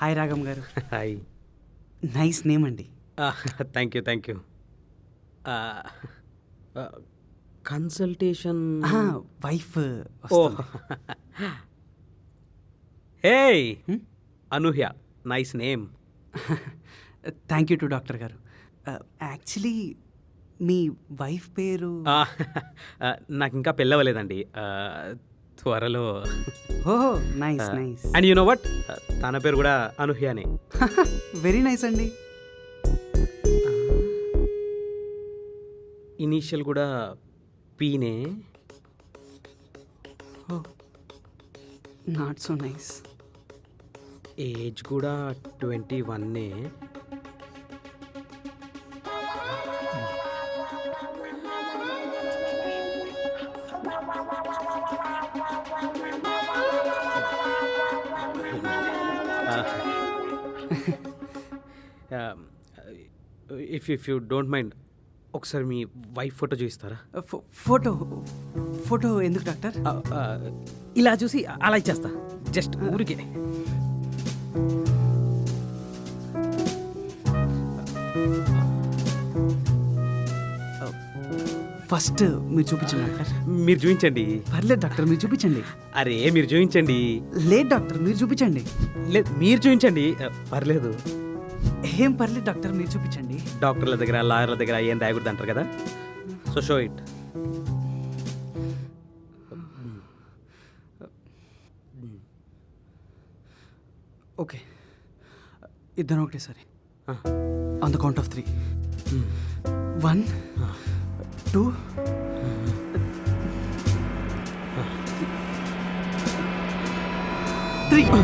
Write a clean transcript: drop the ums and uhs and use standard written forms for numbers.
Hi Ragam garu. Hi. Nice name అండి. Thank you, thank you. Consultation. Wife oh hey Anuhya, nice name. Thank you to doctor garu. Actually మీ wife పేరు? నాకు ఇంకా పెళ్ళవలేదండి, త్వరలో. ఓహో, nice nice. And you know what, తన పేరు కూడా అనూహ్యనే. వెరీ నైస్ అండి. ఇనీషియల్ కూడా పీనే. Oh, not so nice. Age కూడా 21. ఇఫ్ యూ డోంట్ మైండ్, ఒకసారి మీ వైఫ్ ఫోటో చూపిస్తారా? ఫోటో ఫోటో ఎందుకు డాక్టర్? ఇలా చూసి అలా ఇచ్చేస్తా, జస్ట్ ఊరికే. ఫస్ట్ మీరు చూపించండి డాక్టర్. మీరు చూపించండి. పర్లేదు డాక్టర్, మీరు చూపించండి. అరే మీరు చూపించండి. లేదు డాక్టర్, మీరు చూపించండి. లేదు మీరు చూపించండి, పర్లేదు. ఏం పర్లేదు డాక్టర్, మీరు చూపించండి. డాక్టర్ల దగ్గర లాయర్ల దగ్గర ఏం దాయకూడదు అంటారు కదా, సో షో ఇట్. ఓకే, ఇద్దరం ఒకటేసారి. On the count of 3. 1 2 3.